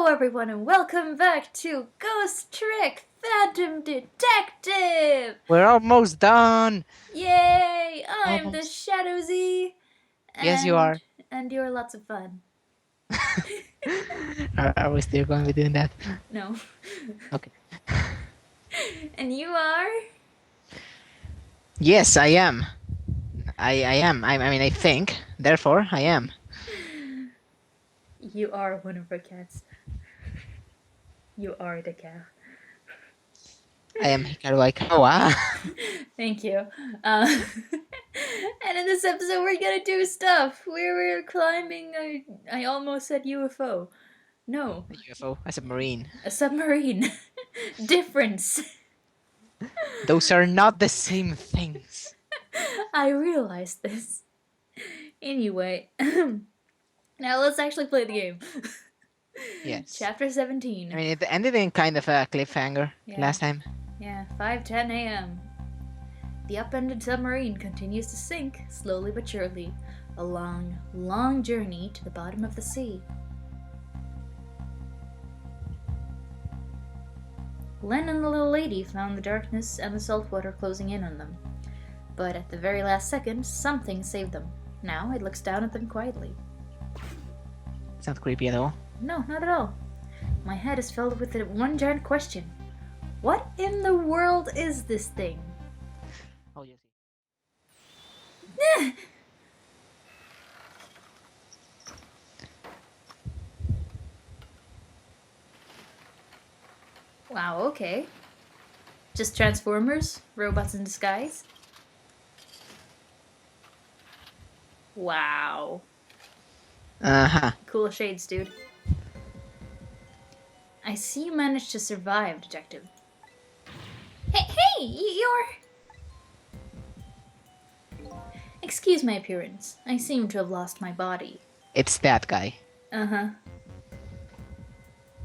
Hello everyone and welcome back to Ghost Trick Phantom Detective! We're almost done. Yay! I'm the Almost. Shadow Z Yes, you and are. you're lots of fun. Are we still going to be doing that? No. Okay. And you are? Yes, I am. I am. I mean, I think. Therefore, I am. You are one of our cats. You are the cat. I am Hikaru Aikawa. Thank you. And in this episode, we're gonna do stuff. We're climbing. I almost said UFO. No, A UFO, a submarine. a submarine. Difference. Those are not the same things. I realized this. Anyway, now let's actually play the game. Yes. Chapter 17. I mean, it ended in kind of a cliffhanger last time. Yeah, 5:10 a.m. The upended submarine continues to sink, slowly but surely. A long, long journey to the bottom of the sea. Len and the little lady found the darkness and the salt water closing in on them. But at the very last second, something saved them. Now it looks down at them quietly. It's not creepy at all. No, not at all. My head is filled with one giant question. What in the world is this thing? Oh, yes. Wow, okay. Just Transformers? Robots in disguise? Wow. Uh-huh. Cool shades, dude. I see you managed to survive, Detective. Hey, you're... Excuse my appearance. I seem to have lost my body. It's that guy. Uh-huh.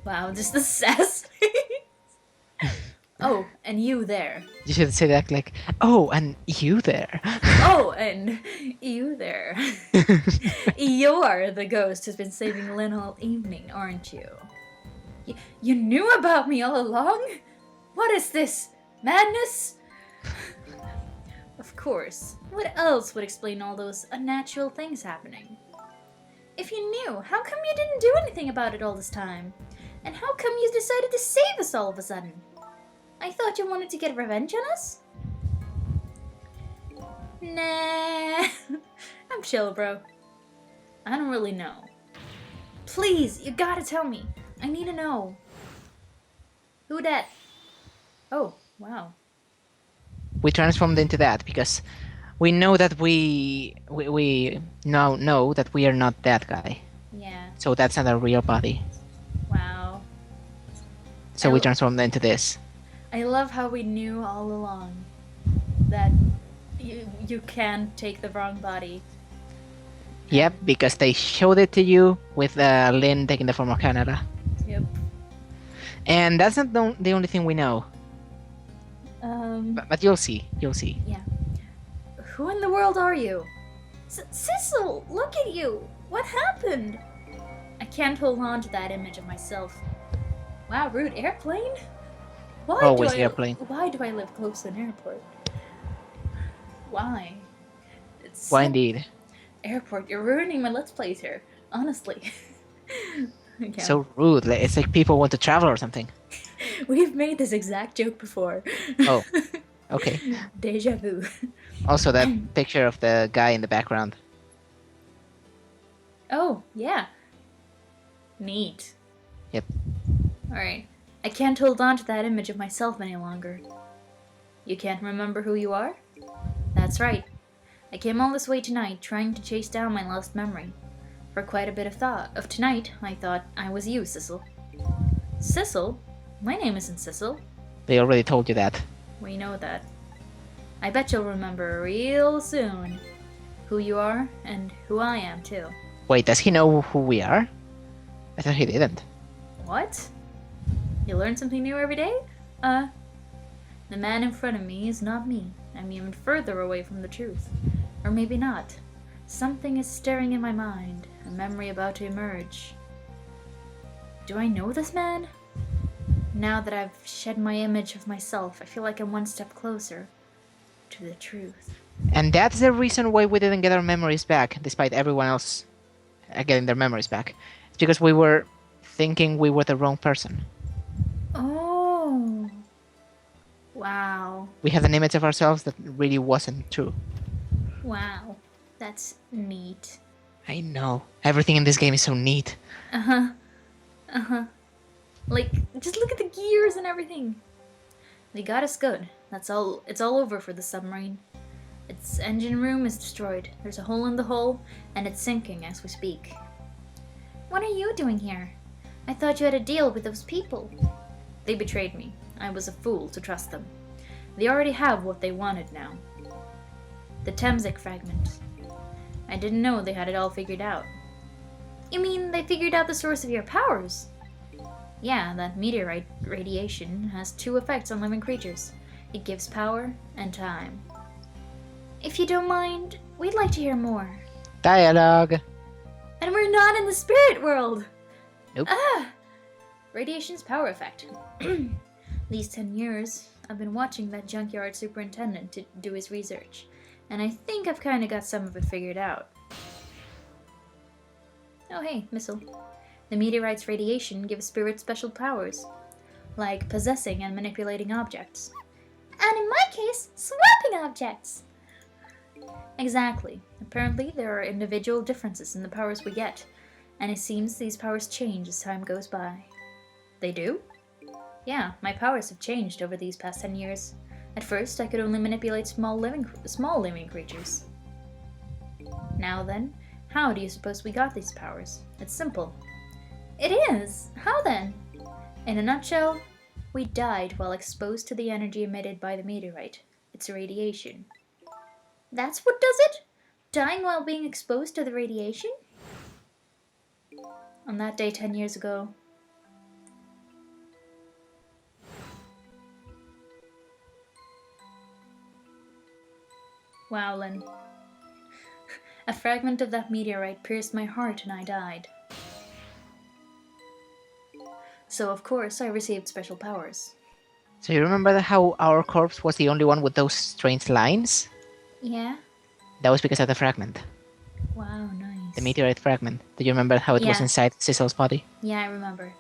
Wow, just the sass. Oh, and you there. You should say that like, oh, and you there. Oh, and you there. You're the ghost who's been saving Lynn all evening, aren't you? You knew about me all along? What is this? Madness? Of course. What else would explain all those unnatural things happening? If you knew, how come you didn't do anything about it all this time? And how come you decided to save us all of a sudden? I thought you wanted to get revenge on us? Nah. I'm chill, bro. I don't really know. Please, you gotta tell me. I need to know. Who dat? Oh, wow. We transformed into that because we know that we now know that we are not that guy. Yeah. So that's not a real body. Wow. So we transformed into this. I love how we knew all along that you can take the wrong body. Yep, because they showed it to you with Lynn taking the form of Canada. Yep. And that's not the only thing we know. But you'll see. You'll see. Yeah. Who in the world are you? Sissel, look at you! What happened? I can't hold on to that image of myself. Wow, rude airplane? Always the airplane. Why do I live close to an airport? Why? Why indeed? Airport, you're ruining my Let's Plays here. Honestly. Okay. So rude. It's like people want to travel or something. We've made this exact joke before. Oh. Okay. Deja vu. Also, that picture of the guy in the background. Oh, yeah. Neat. Yep. Alright. I can't hold on to that image of myself any longer. You can't remember who you are? That's right. I came all this way tonight trying to chase down my lost memory. For quite a bit of tonight, I thought I was you, Sissel. Sissel? My name isn't Sissel. They already told you that. We know that. I bet you'll remember real soon who you are and who I am, too. Wait, does he know who we are? I thought he didn't. What? You learn something new every day? The man in front of me is not me. I'm even further away from the truth. Or maybe not. Something is stirring in my mind, a memory about to emerge. Do I know this man? Now that I've shed my image of myself, I feel like I'm one step closer to the truth. And that's the reason why we didn't get our memories back, despite everyone else getting their memories back. It's because we were thinking we were the wrong person. Oh. Wow. We had an image of ourselves that really wasn't true. Wow. That's neat. I know. Everything in this game is so neat. Uh-huh. Uh-huh. Like, just look at the gears and everything. They got us good. That's all. It's all over for the submarine. Its engine room is destroyed. There's a hole in the hull, and it's sinking as we speak. What are you doing here? I thought you had a deal with those people. They betrayed me. I was a fool to trust them. They already have what they wanted now. The Temsik fragment. I didn't know they had it all figured out. You mean they figured out the source of your powers? Yeah, that meteorite radiation has two effects on living creatures. It gives power and time. If you don't mind, we'd like to hear more. Dialogue. And we're not in the spirit world! Nope. Radiation's power effect. These 10 years, I've been watching that junkyard superintendent to do his research, and I think I've kinda got some of it figured out. Oh hey, missile. The meteorite's radiation gives spirits special powers, like possessing and manipulating objects. And in my case, swapping objects! Exactly. Apparently, there are individual differences in the powers we get, and it seems these powers change as time goes by. They do? Yeah, my powers have changed over these past 10 years. At first, I could only manipulate small living creatures. Now then, how do you suppose we got these powers? It's simple. It is! How then? In a nutshell, we died while exposed to the energy emitted by the meteorite. It's radiation. That's what does it? Dying while being exposed to the radiation? On that day 10 years ago, wow, Lynn. A fragment of that meteorite pierced my heart and I died. So of course I received special powers. So you remember how our corpse was the only one with those strange lines? Yeah? That was because of the fragment. Wow, nice. The meteorite fragment. Do you remember how it was Yeah. inside Sizzle's body? Yeah, I remember.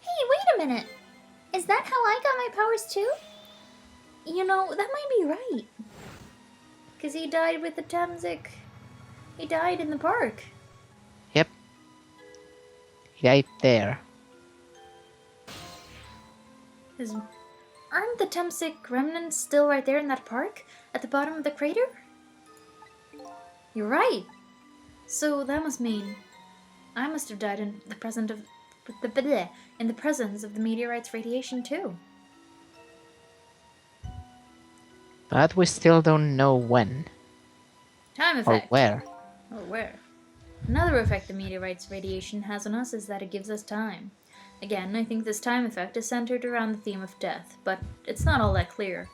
Hey, wait a minute! Is that how I got my powers too? You know, that might be right. Because he died with the Temsik. He died in the park. Yep. He died there. Aren't the Temsik remnants still right there in that park? At the bottom of the crater? You're right. So that must mean I must have died in the presence of the meteorite's radiation too. But we still don't know when. Time Or effect. where. Or where? Another effect the meteorite's radiation has on us is that it gives us time. Again, I think this time effect is centered around the theme of death, but it's not all that clear.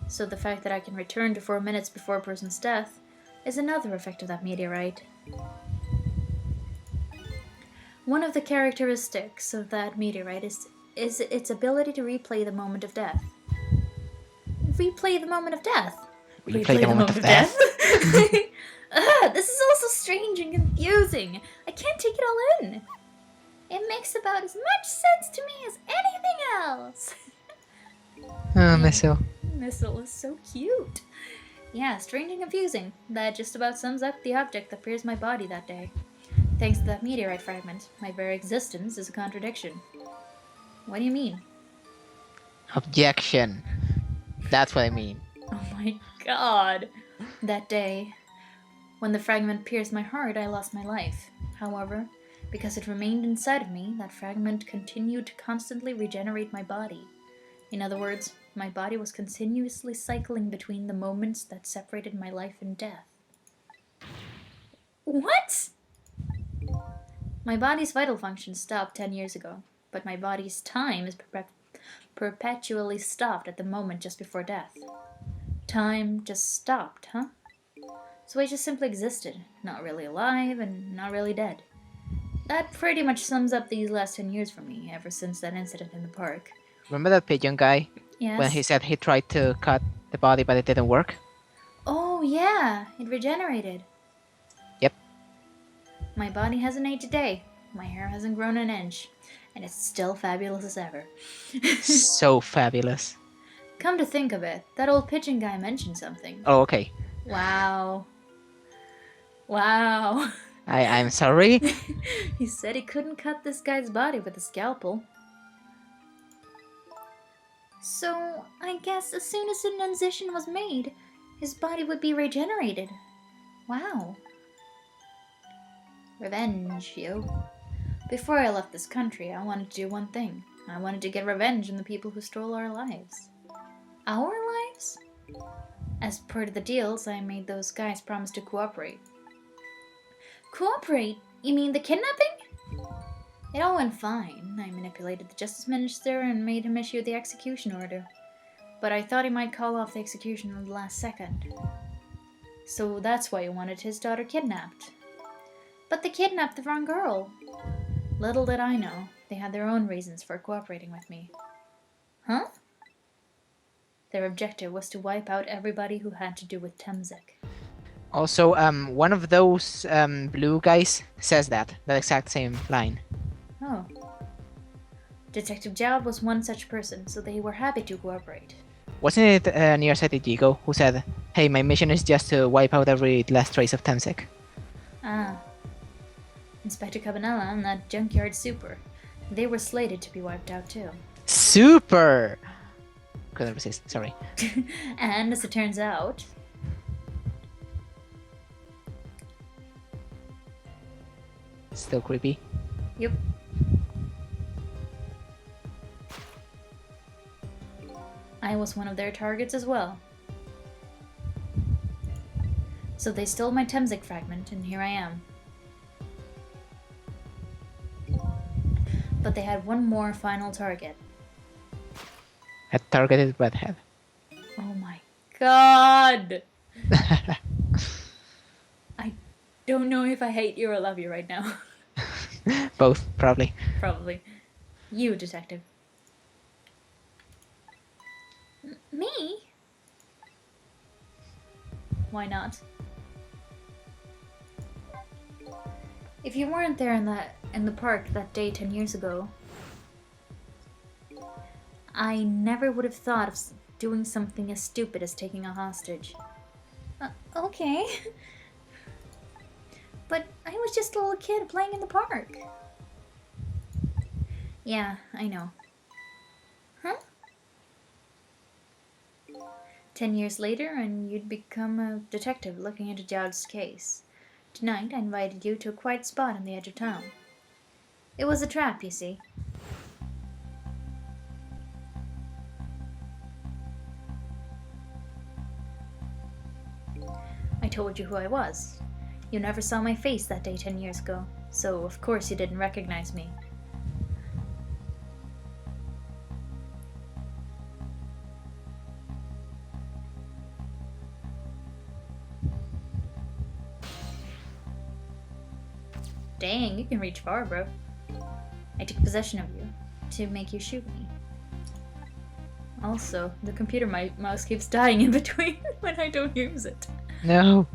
So the fact that I can return to 4 minutes before a person's death is another effect of that meteorite. One of the characteristics of that meteorite is its ability to replay the moment of death. Replay the moment of death? Replay the moment of death. This is also strange and confusing. I can't take it all in. It makes about as much sense to me as anything else. Oh, Missile. Missile is so cute. Yeah, strange and confusing. That just about sums up the object that pierced my body that day. Thanks to that meteorite fragment, my very existence is a contradiction. What do you mean? Objection. That's what I mean. Oh my god. That day, when the fragment pierced my heart, I lost my life. However, because it remained inside of me, that fragment continued to constantly regenerate my body. In other words, my body was continuously cycling between the moments that separated my life and death. What? My body's vital functions stopped 10 years ago, but my body's time is perpetually stopped at the moment just before death. Time just stopped, huh? So I just simply existed, not really alive and not really dead. that pretty much sums up these last 10 years for me, ever since that incident in the park. Remember that pigeon guy? Yes? When he said he tried to cut the body but it didn't work? Oh, yeah, it regenerated. Yep. My body hasn't aged a day. My hair hasn't grown an inch. And it's still fabulous as ever. So fabulous. Come to think of it, that old pigeon guy mentioned something. Oh, okay. Wow. Wow. I'm sorry. He said he couldn't cut this guy's body with a scalpel. So, I guess as soon as an incision was made, his body would be regenerated. Wow. Revenge, yo. Before I left this country, I wanted to do one thing. I wanted to get revenge on the people who stole our lives. Our lives? As part of the deals, I made those guys promise to cooperate. Cooperate? You mean the kidnapping? It all went fine. I manipulated the justice minister and made him issue the execution order. But I thought he might call off the execution at the last second. So that's why he wanted his daughter kidnapped. But they kidnapped the wrong girl. Little did I know, they had their own reasons for cooperating with me. Huh? Their objective was to wipe out everybody who had to do with Temzik. Also, one of those blue guys says that exact same line. Oh. Detective Jowd was one such person, so they were happy to cooperate. Wasn't it Nearsighted Jigo who said, "Hey, my mission is just to wipe out every last trace of Temzik"? Ah. Inspector Cabanella and that junkyard super. They were slated to be wiped out too. Super! Couldn't resist, sorry. And as it turns out... Still creepy. Yep. I was one of their targets as well. So they stole my Temzik fragment, and here I am. But they had one more final target. A targeted redhead. Oh my god! I don't know if I hate you or love you right now. Both, probably. Probably. You, detective. Me? Why not? If you weren't there in the park that day 10 years ago, I never would have thought of doing something as stupid as taking a hostage. Okay. But I was just a little kid playing in the park. Yeah, I know. Huh? 10 years later, and you'd become a detective looking into Jowd's case. Tonight, I invited you to a quiet spot on the edge of town. It was a trap, you see. I told you who I was. You never saw my face that day 10 years ago, so of course you didn't recognize me. Dang, you can reach far, bro. I took possession of you to make you shoot me. Also, the computer mouse keeps dying in between when I don't use it. No.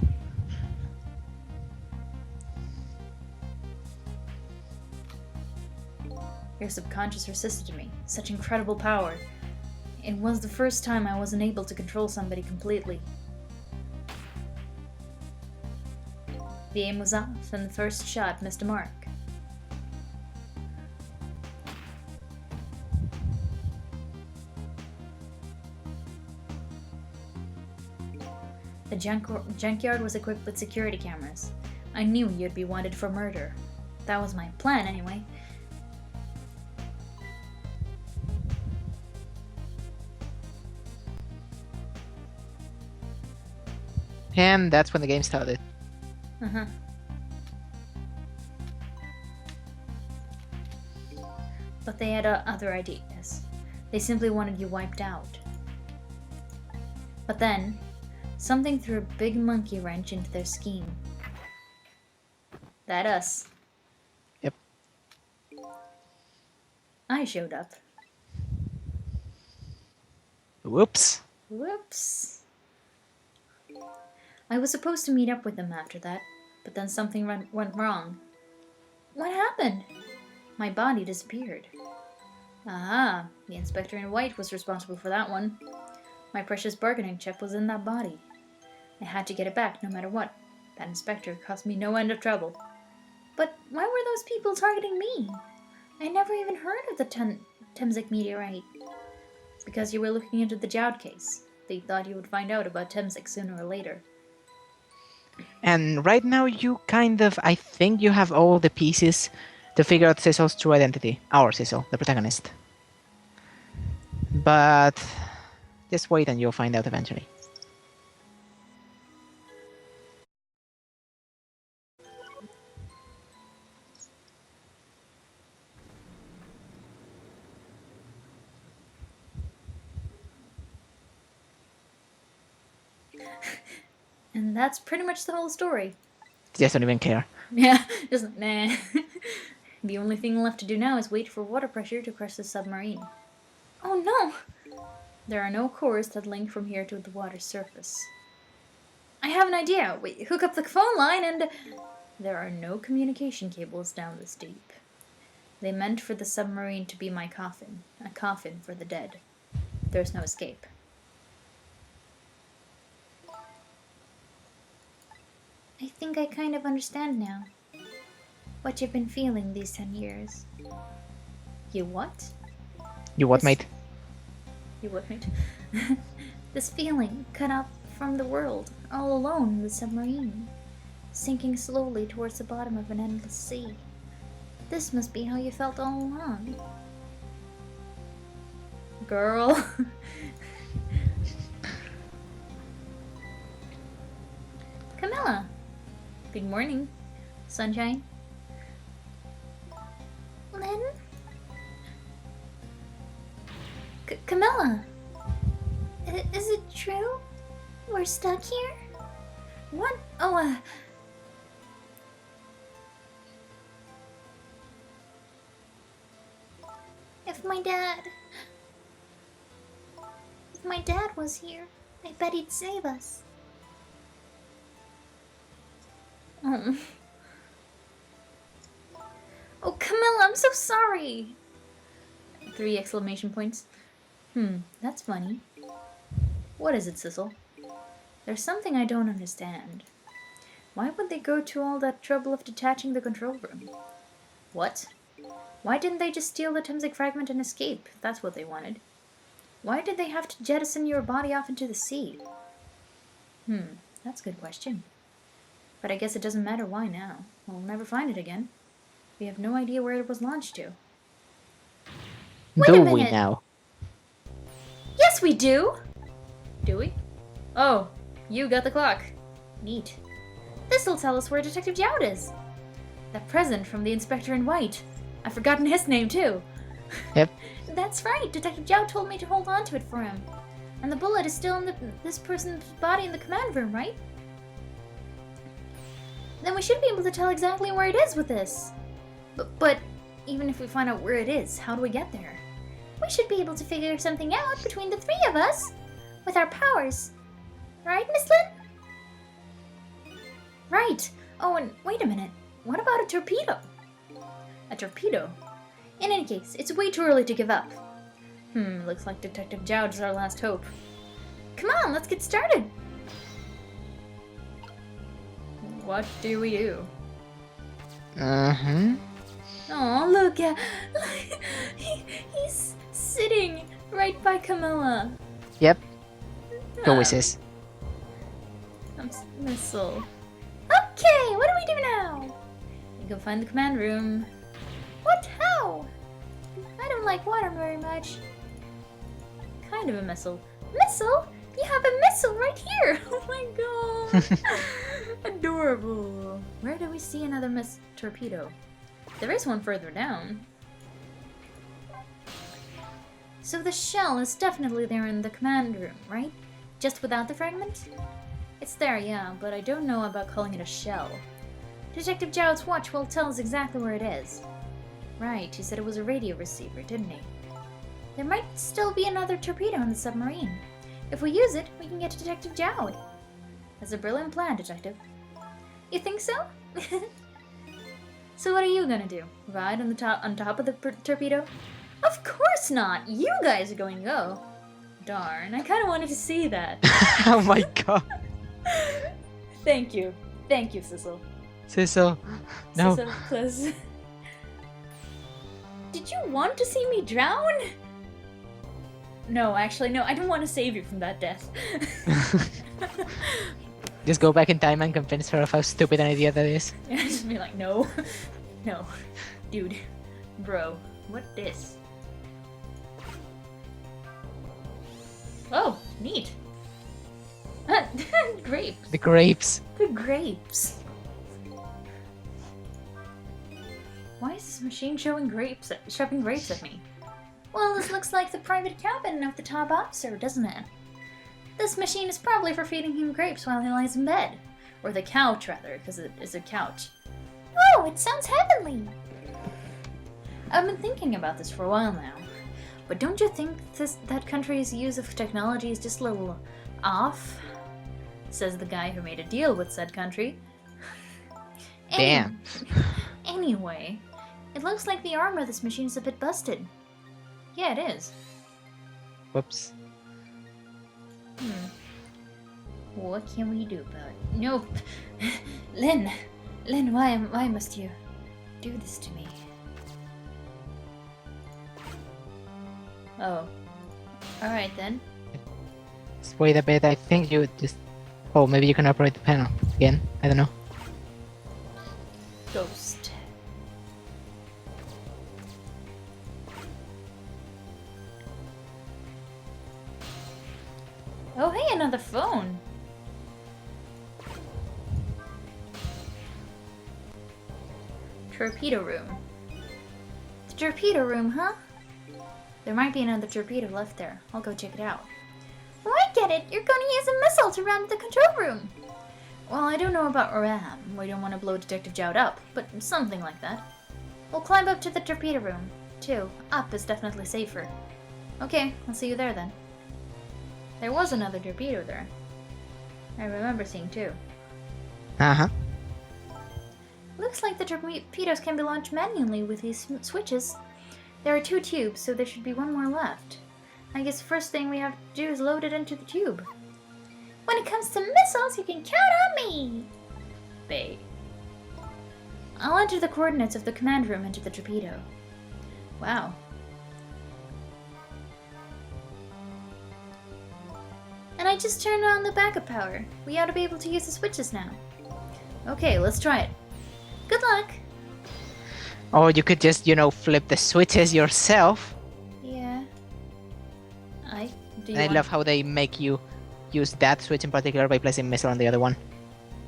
Your subconscious resisted me. Such incredible power. It was the first time I wasn't able to control somebody completely. The aim was off, and the first shot missed a mark. The junkyard was equipped with security cameras. I knew you'd be wanted for murder. That was my plan, anyway. And that's when the game started. Uh-huh. But they had other ideas. They simply wanted you wiped out. But then, something threw a big monkey wrench into their scheme. That us. Yep. I showed up. Whoops. Whoops. I was supposed to meet up with them after that, but then something went wrong. What happened? My body disappeared. Aha, the inspector in white was responsible for that one. My precious bargaining chip was in that body. I had to get it back no matter what. That inspector caused me no end of trouble. But why were those people targeting me? I never even heard of the Temzik meteorite. Because you were looking into the Joud case. They thought you would find out about Temzik sooner or later. And right now you I think you have all the pieces to figure out Cecil's true identity. Our Cecil, the protagonist. But just wait and you'll find out eventually. And that's pretty much the whole story. Just don't even care. Yeah, just nah. The only thing left to do now is wait for water pressure to crush the submarine. Oh no! There are no cores that link from here to the water's surface. I have an idea. We hook up the phone line and... There are no communication cables down this deep. They meant for the submarine to be my coffin. A coffin for the dead. There's no escape. I think I kind of understand now. What you've been feeling these 10 years. You what? You what, mate? You what, mate? This feeling, cut off from the world, all alone in the submarine, sinking slowly towards the bottom of an endless sea. This must be how you felt all along. Girl. Camilla. Good morning, sunshine. Lynn? Camilla! Is it true? We're stuck here? What? Oh, If my dad was here, I bet he'd save us. Oh, Camilla, I'm so sorry! 3 exclamation points. That's funny. What is it, Cecil? There's something I don't understand. Why would they go to all that trouble of detaching the control room? What? Why didn't they just steal the Temzik fragment and escape, if that's what they wanted? Why did they have to jettison your body off into the sea? That's a good question. But I guess it doesn't matter why now. We'll never find it again. We have no idea where it was launched to. Wait a Do we minute. now? Yes, we do! Do we? Oh, you got the clock. Neat. This'll tell us where Detective Joud is. That present from the Inspector in White. I've forgotten his name, too. Yep. That's right. Detective Joud told me to hold on to it for him. And the bullet is still in this person's body in the command room, right? Then we should be able to tell exactly where it is with this. But even if we find out where it is, how do we get there? We should be able to figure something out between the 3 of us. With our powers. Right, Miss Lynn? Right. Oh, and wait a minute. What about a torpedo? A torpedo? In any case, it's way too early to give up. Looks like Detective Joud's our last hope. Come on, let's get started. What do we do? Oh, look, he's sitting right by Camilla. Yep. Go with this. Missile. Okay, what do we do now? We go find the command room. What? How? I don't like water very much. Kind of a missile. Missile? You have a missile right here! Oh my god! Adorable. Where do we see another torpedo? There is one further down. So the shell is definitely there in the command room, right? Just without the fragment? It's there, yeah, but I don't know about calling it a shell. Detective Joud's watch will tell us exactly where it is. Right, he said it was a radio receiver, didn't he? There might still be another torpedo in the submarine. If we use it, we can get to Detective Jowd. That's a brilliant plan, Detective. You think so? So what are you gonna do? Ride on top of the torpedo? Of course not! You guys are going to go. Darn, I kinda wanted to see that. Oh my god. Thank you. Thank you, Sissel. Sissel. No. Sissel, please. Did you want to see me drown? No, actually, no, I don't want to save you from that death. Just go back in time and convince her of how stupid an idea that is. Yeah, just be like, no. No. Dude. Bro. What this? Oh, neat. Grapes. The grapes. The grapes. Why is this machine shoving grapes at me? Well, this looks like the private cabin of the top officer, doesn't it? This machine is probably for feeding him grapes while he lies in bed. Or the couch, rather, because it is a couch. Oh, it sounds heavenly! I've been thinking about this for a while now. But don't you think that country's use of technology is just a little off? Says the guy who made a deal with said country. Damn. Anyway, it looks like the armor of this machine is a bit busted. Yeah, it is. Whoops. What can we do about it? Nope. Lynn, why must you do this to me? Oh. Alright then. Just wait a bit, I think you just... Oh, maybe you can operate the panel again. I don't know. Ghost. Oh, hey, another phone. Torpedo room. The torpedo room, huh? There might be another torpedo left there. I'll go check it out. Oh, I get it. You're going to use a missile to ram the control room. Well, I don't know about ram. We don't want to blow Detective Jowd up, but something like that. We'll climb up to the torpedo room, too. Up is definitely safer. Okay, I'll see you there then. There was another torpedo there. I remember seeing two. Uh-huh. Looks like the torpedoes can be launched manually with these switches. There are 2 tubes, so there should be 1 more left. I guess the first thing we have to do is load it into the tube. When it comes to missiles, you can count on me! Bae. I'll enter the coordinates of the command room into the torpedo. Wow. And I just turned on the backup power. We ought to be able to use the switches now. Okay, let's try it. Good luck! Or you could just, flip the switches yourself. Yeah. I love how they make you use that switch in particular by placing missile on the other one.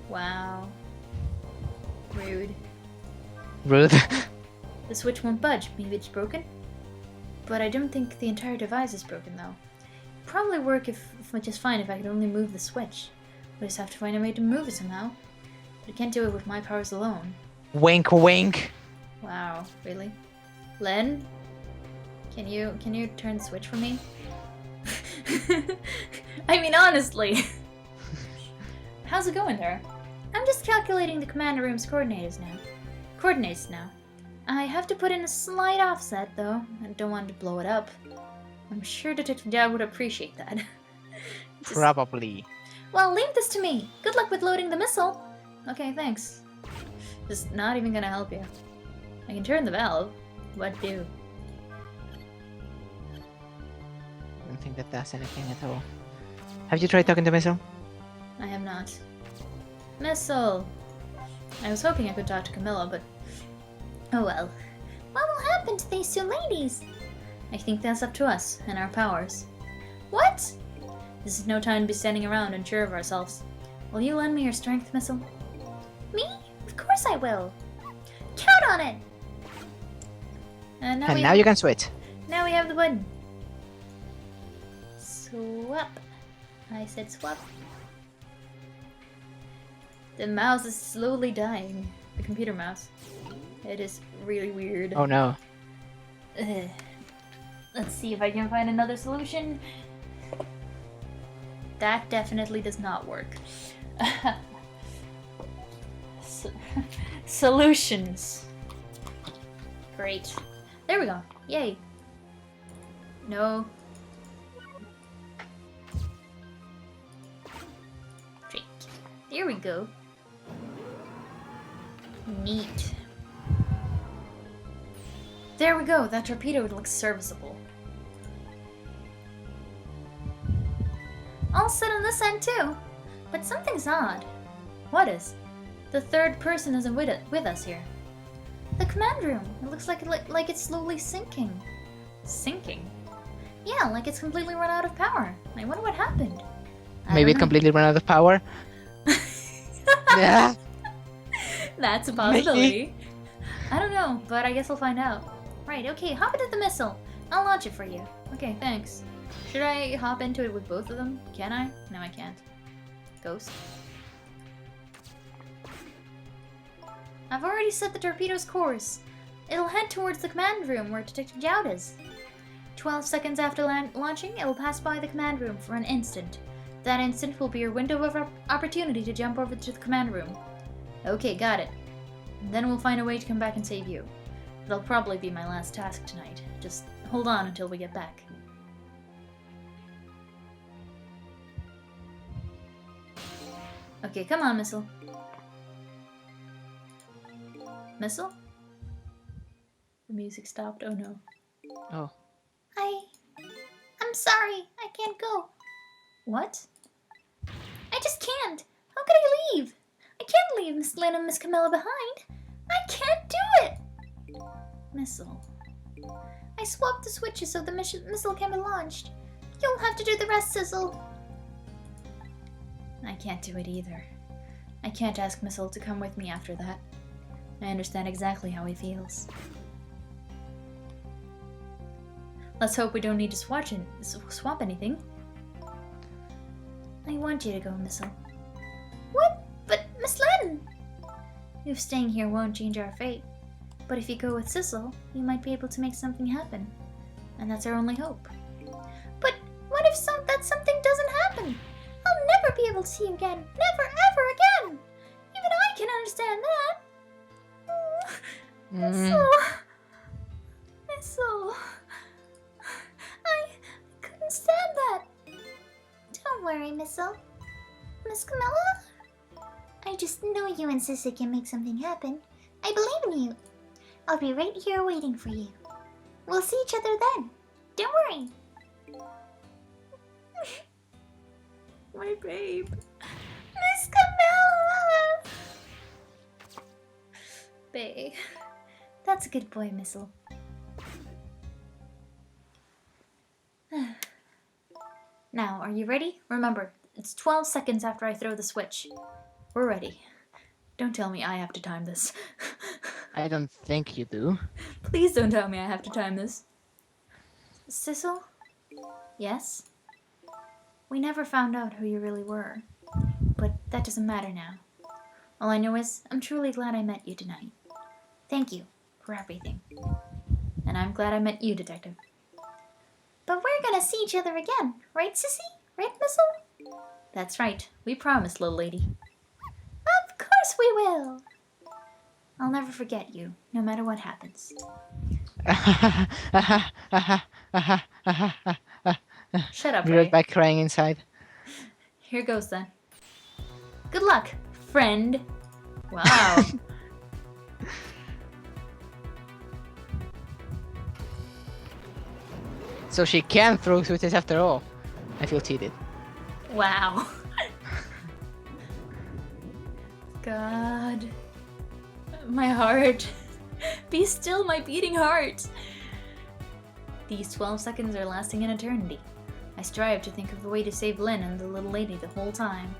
Wow. Rude. Rude. The switch won't budge. Maybe it's broken? But I don't think the entire device is broken, though. It'd probably work just fine if I could only move the switch. We just have to find a way to move it somehow. But I can't do it with my powers alone. Wink, wink. Wow, really? Len? Can you turn the switch for me? I mean, honestly. How's it going there? I'm just calculating the command room's coordinates now. I have to put in a slight offset, though. I don't want to blow it up. I'm sure Detective Jowd would appreciate that. Probably. Well, leave this to me. Good luck with loading the missile. Okay, thanks. Just not even gonna help you. I can turn the valve. What do? I don't think that does anything at all. Have you tried talking to Missile? I have not. Missile! I was hoping I could talk to Camilla, but... Oh well. What will happen to these 2 ladies? I think that's up to us, and our powers. What? This is no time to be standing around unsure of ourselves. Will you lend me your strength, Missile? Me? Of course I will! Count on it! And now you can switch. Now we have the button. Swap. I said swap. The mouse is slowly dying. The computer mouse. It is really weird. Oh no. Ugh. Let's see if I can find another solution. That definitely does not work. Solutions. Great. There we go. Yay. No. Great. There we go. Neat. There we go. That torpedo looks serviceable. All set on this end too. But something's odd. What is? The third person isn't with us here. The command room. It looks like it's slowly sinking. Sinking? Yeah, like it's completely run out of power. I wonder what happened. Maybe it completely ran out of power. Yeah. That's a possibility. I don't know, but I guess I'll find out. Right, okay, hop into the missile. I'll launch it for you. Okay, thanks. Should I hop into it with both of them? Can I? No, I can't. Ghost. I've already set the torpedo's course. It'll head towards the command room where Detective Jowd is. 12 seconds after launching, it will pass by the command room for an instant. That instant will be your window of opportunity to jump over to the command room. Okay, got it. And then we'll find a way to come back and save you. It'll probably be my last task tonight. Just hold on until we get back. Okay, come on, Missile. Missile? The music stopped. Oh no. Oh. I'm sorry. I can't go. What? I just can't. How could I leave? I can't leave Miss Lynn and Miss Camilla behind. I can't do it. Missile. I swapped the switches so the missile can be launched. You'll have to do the rest, Sizzle. I can't do it either. I can't ask Missile to come with me after that. I understand exactly how he feels. Let's hope we don't need to swap anything. I want you to go, Missile. What? But Miss Lynn! You staying here won't change our fate. But if you go with Sissel, you might be able to make something happen. And that's our only hope. But what if that something doesn't happen? I'll never be able to see you again. Never, ever again! Even I can understand that. Missile. Missile. I couldn't stand that. Don't worry, Missile. Miss Camilla? I just know you and Sissy can make something happen. I believe in you. I'll be right here waiting for you. We'll see each other then. Don't worry. My babe. Miss Camilla! Babe. That's a good boy, Missile. Now, are you ready? Remember, it's 12 seconds after I throw the switch. We're ready. Don't tell me I have to time this. I don't think you do. Please don't tell me I have to time this. Sissel? Yes? We never found out who you really were. But that doesn't matter now. All I know is, I'm truly glad I met you tonight. Thank you for everything. And I'm glad I met you, Detective. But we're gonna see each other again, right, Sissy? Right, Missile? That's right. We promised, little lady. Of course we will! I'll never forget you, no matter what happens. Shut up, Be Ray. right back crying inside. Here goes then. Good luck, friend. Wow. So she can throw switches after all. I feel cheated. Wow. God. My heart. Be still, my beating heart. These 12 seconds are lasting an eternity. I strive to think of a way to save Lynn and the little lady the whole time.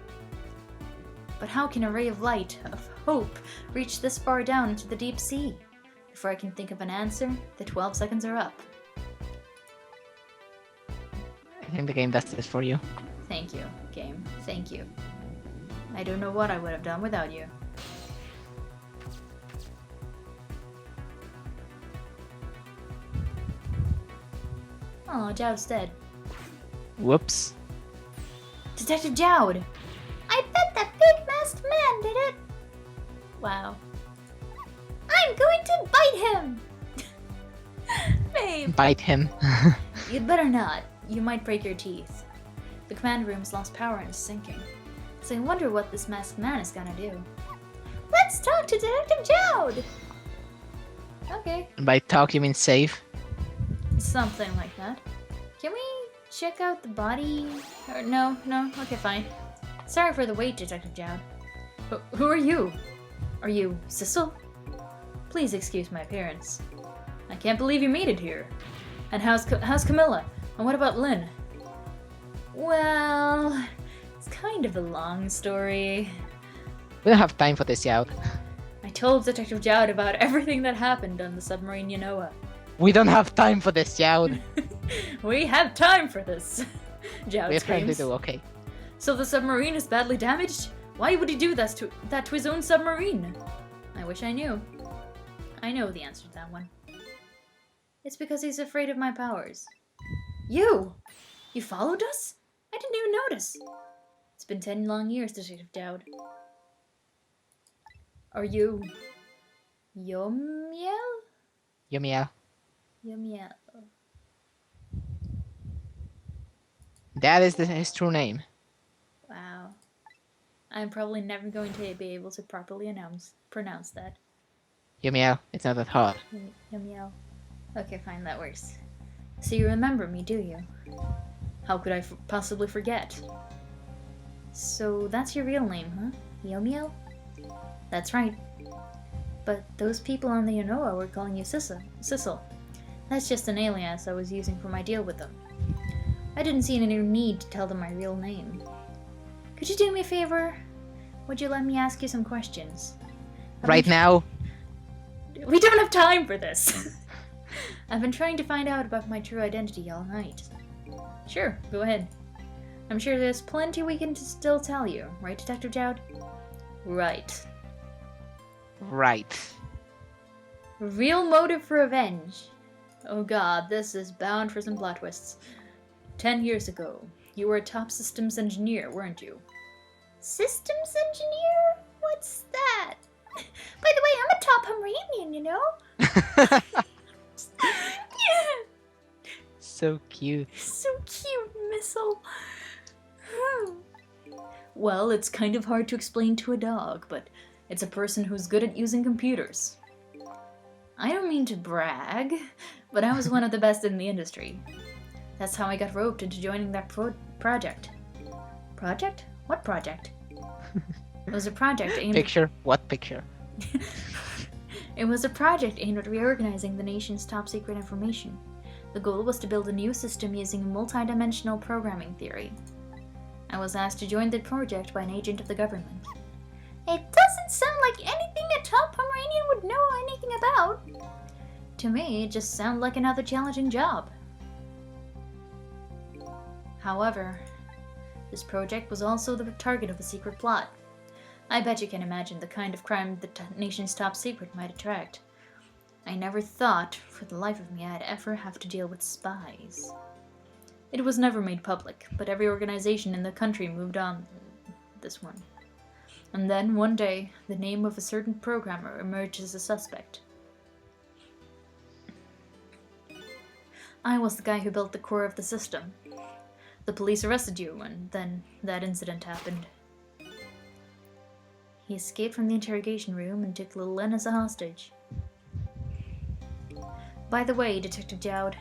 But how can a ray of light, of hope, reach this far down into the deep sea? Before I can think of an answer, the 12 seconds are up. I think the game does this for you. Thank you, game. Thank you. I don't know what I would have done without you. Oh, Jowd's dead. Whoops. Detective Jowd! I bet that big masked man did it. Wow. I'm going to bite him. Babe! Bite him. You'd better not. You might break your teeth. The command room's lost power and is sinking. So I wonder what this masked man is gonna do. Let's talk to Detective Jowd. Okay. By talk, you mean save? Something like that. Can we check out the body? Or no, okay, fine. Sorry for the wait, Detective Jowd. Who are you? Are you Sissel? Please excuse my appearance. I can't believe you made it here. And how's Camilla? And what about Lynn? Well, it's kind of a long story. We don't have time for this, Yout. I told Detective Jowd about everything that happened on the submarine Yanoa. We don't have time for this, Yout. We have time for this. Jowd We apparently screams. do, okay. So the submarine is badly damaged? Why would he do that to his own submarine? I wish I knew. I know the answer to that one. It's because he's afraid of my powers. You! You followed us? I didn't even notice. It's been 10 long years, Detective Jowd. Are you... Yomiel? Yomiya. Yomiel. That is his true name. Wow. I'm probably never going to be able to properly pronounce that. Yomiya, it's not that hard. Yomiel. Okay, fine, that works. So you remember me, do you? How could I possibly forget? So that's your real name, huh? Yomiel? That's right. But those people on the Yanoa were calling you Sissel. That's just an alias I was using for my deal with them. I didn't see any need to tell them my real name. Could you do me a favor? Would you let me ask you some questions? Right now? We don't have time for this! I've been trying to find out about my true identity all night. Sure, go ahead. I'm sure there's plenty we can still tell you, right, Detective Jowd? Right. Right. Real motive for revenge. Oh god, this is bound for some plot twists. 10 years ago, you were a top systems engineer, weren't you? Systems engineer? What's that? By the way, I'm a top Pomeranian, you know? Yeah. So cute. So cute, Missile. Well, it's kind of hard to explain to a dog, but it's a person who's good at using computers. I don't mean to brag, but I was one of the best in the industry. That's how I got roped into joining that project. Project? What project? It was a project aimed Picture? What picture? It was a project aimed at reorganizing the nation's top secret information. The goal was to build a new system using a multi-dimensional programming theory. I was asked to join the project by an agent of the government. It doesn't sound like anything a top Pomeranian would know anything about. To me, it just sounded like another challenging job. However, this project was also the target of a secret plot. I bet you can imagine the kind of crime the nation's top secret might attract. I never thought, for the life of me, I'd ever have to deal with spies. It was never made public, but every organization in the country moved on this one. And then, one day, the name of a certain programmer emerged as a suspect. I was the guy who built the core of the system. The police arrested you, and then that incident happened. He escaped from the interrogation room and took little Lynn as a hostage. By the way, Detective Jowd,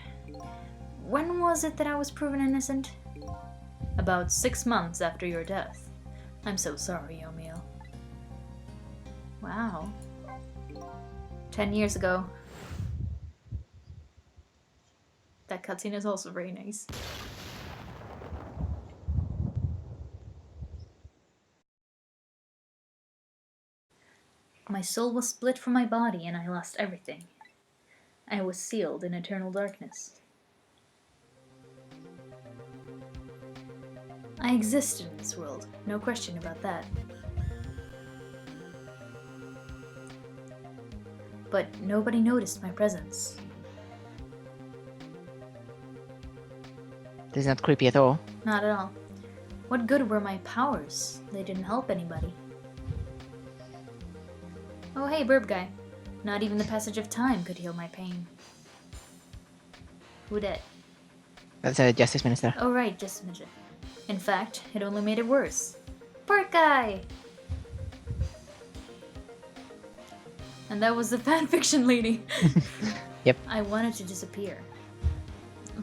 when was it that I was proven innocent? About 6 months after your death. I'm so sorry, Yomiel. Wow. 10 years ago. That cutscene is also very nice. My soul was split from my body and I lost everything. I was sealed in eternal darkness. I existed in this world, no question about that. But nobody noticed my presence. This is not creepy at all. Not at all. What good were my powers? They didn't help anybody. Oh hey, burb guy. Not even the passage of time could heal my pain. Who did? That's a justice minister. Oh right, just a minute. In fact, it only made it worse. Park guy! And that was the fanfiction lady. Yep. I wanted to disappear.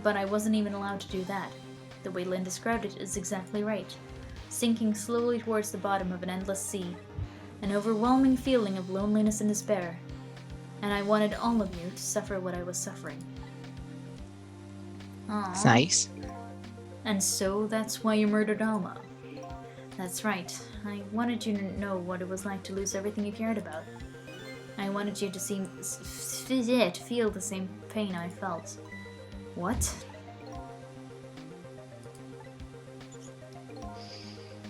But I wasn't even allowed to do that. The way Lynn described it is exactly right. Sinking slowly towards the bottom of an endless sea. An overwhelming feeling of loneliness and despair. And I wanted all of you to suffer what I was suffering. Aww. It's nice. And so that's why you murdered Alma. That's right. I wanted you to know what it was like to lose everything you cared about. I wanted you to feel the same pain I felt. What?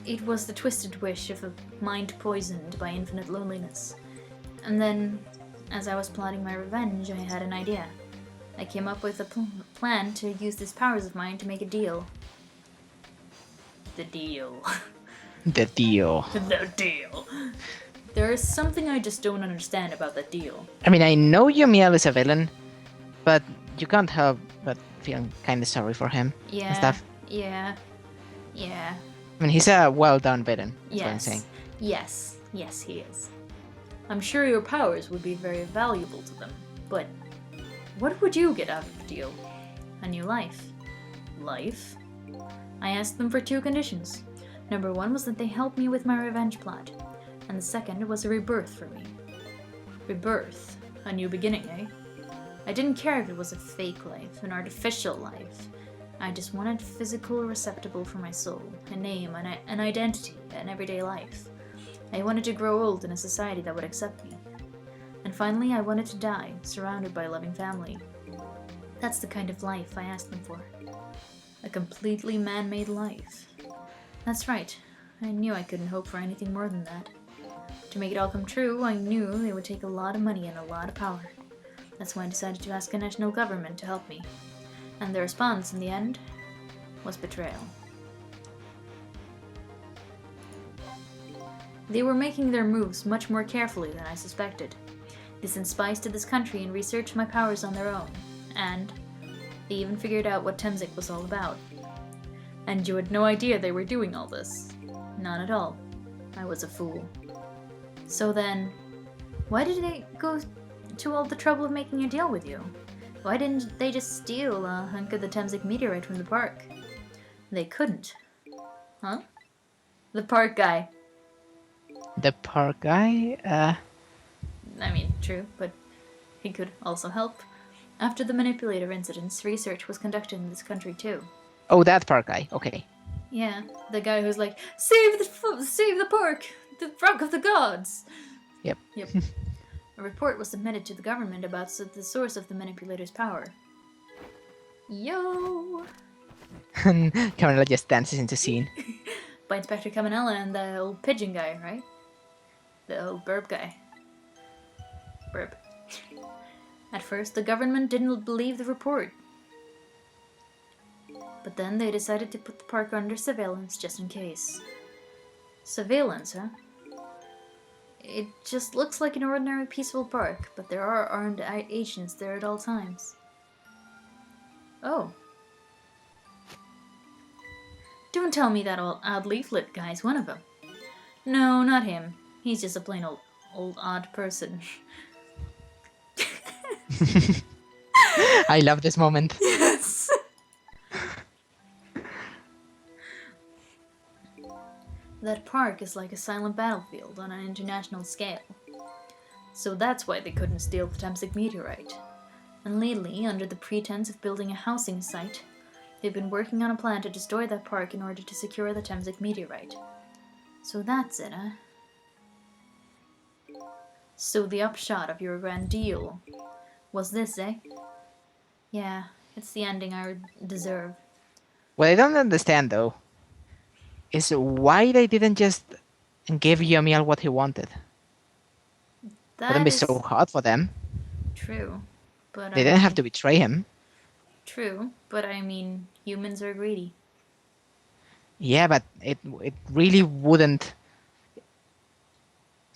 It was the twisted wish of a mind poisoned by infinite loneliness. And then, as I was plotting my revenge, I had an idea. I came up with a plan to use these powers of mine to make a deal. The deal. The deal. The deal. There is something I just don't understand about that deal. I mean, I know Yumiel is a villain, but you can't help but feeling kind of sorry for him Yeah. and stuff. Yeah. I mean, he's a well-done villain. That's what I'm saying. Yes, he is. I'm sure your powers would be very valuable to them, but what would you get out of the deal? A new life. Life? I asked them for 2 conditions. Number 1 was that they help me with my revenge plot, and the second was a rebirth for me. Rebirth? A new beginning, eh? I didn't care if it was a fake life, an artificial life. I just wanted a physical receptacle for my soul, a name, an identity, an everyday life. I wanted to grow old in a society that would accept me. And finally, I wanted to die, surrounded by a loving family. That's the kind of life I asked them for. A completely man-made life. That's right. I knew I couldn't hope for anything more than that. To make it all come true, I knew it would take a lot of money and a lot of power. That's why I decided to ask a national government to help me. And the response, in the end, was betrayal. They were making their moves much more carefully than I suspected. They sent spies to this country and researched my powers on their own. And they even figured out what Temzik was all about. And you had no idea they were doing all this. Not at all. I was a fool. So then, why did they go to all the trouble of making a deal with you? Why didn't they just steal a hunk of the Temzik meteorite from the park? They couldn't. Huh? The park guy. The park guy? I mean, true, but he could also help. After the manipulator incidents, research was conducted in this country too. Oh, that park guy. Okay. Yeah, the guy who's like, save the park, the rock of the gods. Yep. A report was submitted to the government about the source of the manipulator's power. Yo! Camilla just dances into scene. By Inspector Caminella and the old pigeon guy, right? The old burb guy. Burb. At first, the government didn't believe the report. But then they decided to put the park under surveillance just in case. Surveillance, huh? It just looks like an ordinary peaceful park, but there are armed agents there at all times. Oh. Don't tell me that odd leaflet guy's one of them. No, not him. He's just a plain old odd person. I love this moment. Yes! That park is like a silent battlefield on an international scale. So that's why they couldn't steal the Temzik meteorite. And lately, under the pretense of building a housing site, they've been working on a plan to destroy that park in order to secure the Temzik meteorite. So that's it, huh? So the upshot of your grand deal was this, eh? Yeah, it's the ending I deserve. What I don't understand, though, is why they didn't just give Yomiel what he wanted. Wouldn't be so hard for them. True, but They didn't have to betray him. True, but I mean, Humans are greedy. Yeah, but it really wouldn't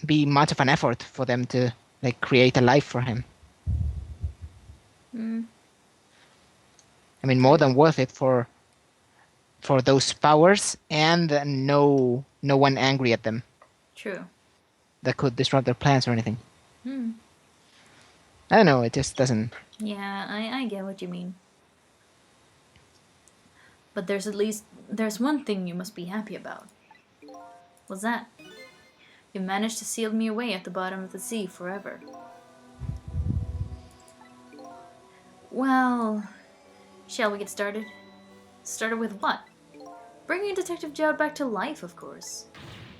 be much of an effort for them to like create a life for him. Hmm. I mean, more than worth it for those powers and no one angry at them True. that could disrupt their plans or anything. Hmm. I don't know. It just doesn't. Yeah, I get what you mean. But there's one thing you must be happy about. What's that? You managed to seal me away at the bottom of the sea forever. Well, shall we get started? Started with what? Bringing Detective Jowd back to life, of course.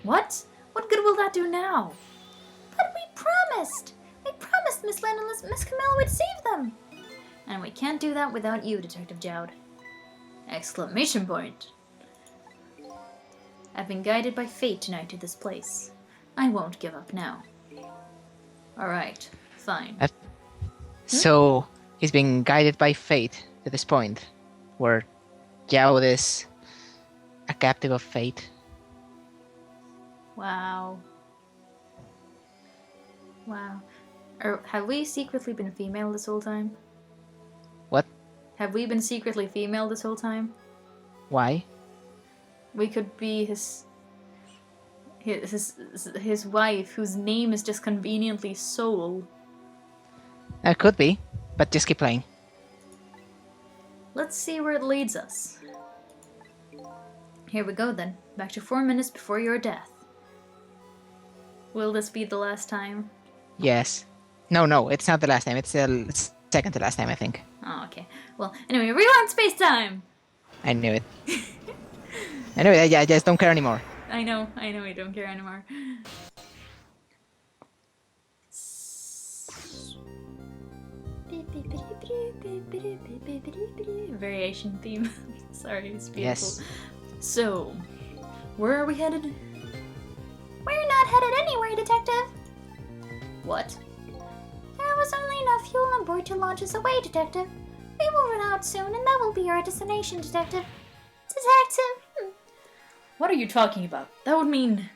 What? What good will that do now? But we promised! We promised Miss Lynn and Miss Camilla would save them! And we can't do that without you, Detective Jowd. Exclamation point. I've been guided by fate tonight to this place. I won't give up now. Alright, fine. So he's been guided by fate to this point, where Jowd is a captive of fate. Wow. Wow. Have we secretly been female this whole time? What? Have we been secretly female this whole time? Why? We could be his wife, whose name is just conveniently Soul. It could be, but just keep playing. Let's see where it leads us. Here we go then. Back to 4 minutes before your death. Will this be the last time? Yes. No, it's not the last time. It's the second to last time, I think. Oh, okay. Well, anyway, rewind space time! I knew it. Anyway, I just don't care anymore. I know, I don't care anymore. Variation theme. Sorry, it's beautiful. Yes. So, where are we headed? We're not headed anywhere, Detective! What? There was only enough fuel on board to launch us away, Detective. We will run out soon, and that will be our destination, Detective. Detective! What are you talking about? That would mean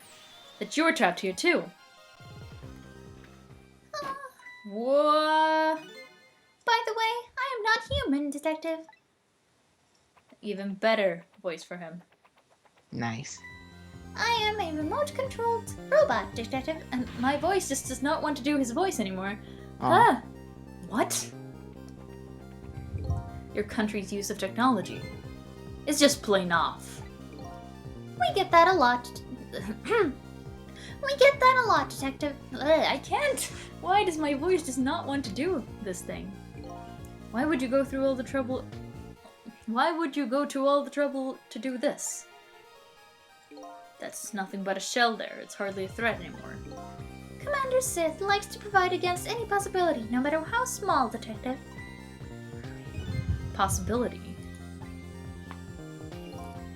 that you're trapped here too. What? By the way, I am not human, Detective. Even better voice for him. Nice. I am a remote-controlled robot, Detective. And my voice just does not want to do his voice anymore. Oh. Ah! What? Your country's use of technology is just plain off. We get that a lot. We get that a lot, Detective. I can't! Why does my voice just not want to do this thing? Why would you go through all the trouble... Why would you go to all the trouble to do this? That's nothing but a shell there. It's hardly a threat anymore. Commander Sith likes to provide against any possibility, no matter how small, Detective. Possibility?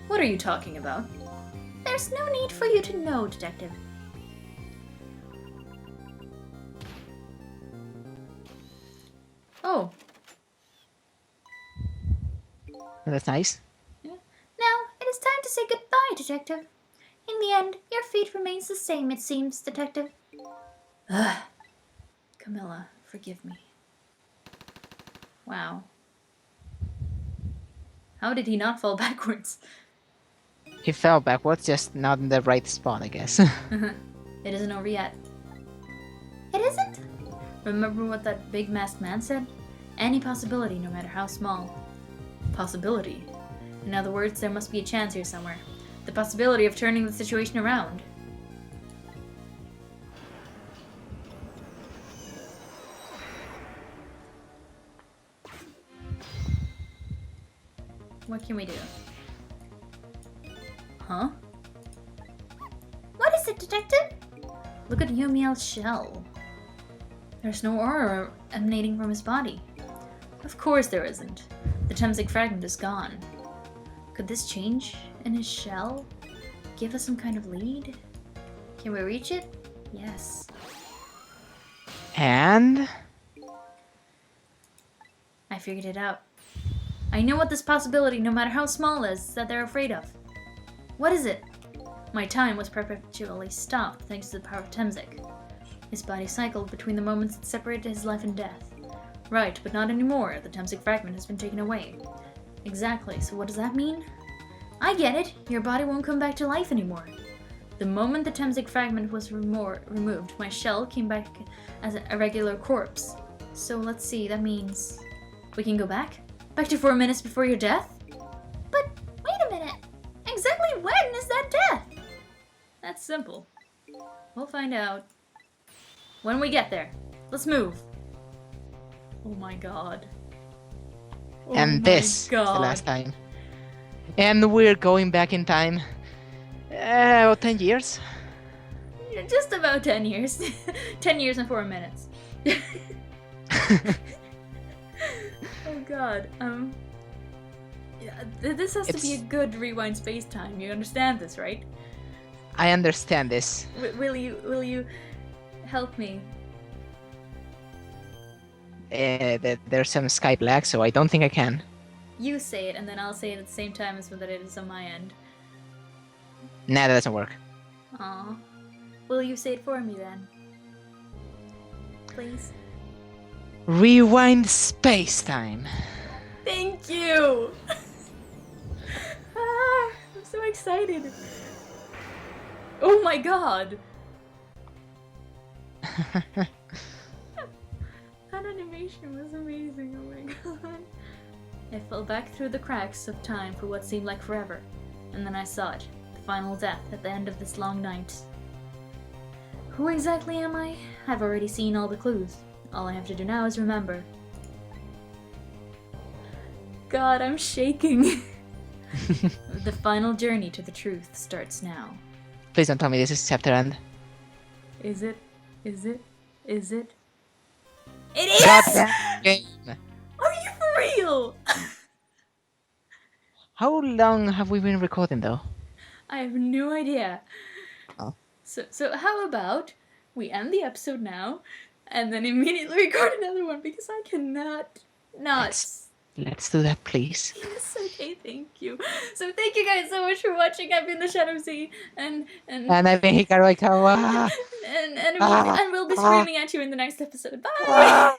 What are you talking about? There's no need for you to know, Detective. Oh, That's nice. Now, it is time to say goodbye, Detective. In the end, your fate remains the same, it seems, Detective. ugh. Camilla, forgive me. Wow. How did he not fall backwards? He fell backwards, just not in the right spot, I guess. It isn't over yet. It isn't? Remember what that big masked man said? Any possibility, no matter how small. Possibility. In other words, there must be a chance here somewhere. The possibility of turning the situation around. What can we do? Huh? What is it, Detective? Look at Yumiel's shell. There's no aura emanating from his body. Of course there isn't. The Temsic fragment is gone. Could this change in his shell? Give us some kind of lead? Can we reach it? Yes. And I figured it out. I know what this possibility, no matter how small, is that they're afraid of. What is it? My time was perpetually stopped thanks to the power of Temzik. His body cycled between the moments that separated his life and death. Right, but not anymore. The Temzik fragment has been taken away. Exactly, so what does that mean? I get it. Your body won't come back to life anymore. The moment the Temzik fragment was removed, my shell came back as a regular corpse. So let's see, that means... we can go back? Back to 4 minutes before your death? But wait a minute. Exactly when is that death? That's simple. We'll find out when we get there. Let's move. Oh my god. Oh And my this is the God. last time. And we're going back in time. About 10 years. Just about 10 years. 10 years and 4 minutes. Oh god. Yeah, this has to be a good rewind space-time. You understand this, right? I understand this. Will you help me? There's some sky black, so I don't think I can. You say it, and then I'll say it at the same time as that it is on my end. Nah, that doesn't work. Aw. Will you say it for me then? Please? Rewind space time. Thank you! Ah, I'm so excited. Oh my god! That animation was amazing, oh my god. I fell back through the cracks of time for what seemed like forever, and then I saw it, the final death at the end of this long night. Who exactly am I? I've already seen all the clues. All I have to do now is remember. God, I'm shaking. The final journey to the truth starts now. Please don't tell me this is chapter end. Is it? Is it? Is it? It is! Goddamn game! Are you for real? How long have we been recording though? I have no idea. Oh. So how about we end the episode now and then immediately record another one because I cannot not. Let's do that, please. Yes, okay, thank you. So thank you guys so much for watching. I've been the Shadow Z and I've been Hikaru Aikawa. and we'll be screaming at you in the next episode. Bye.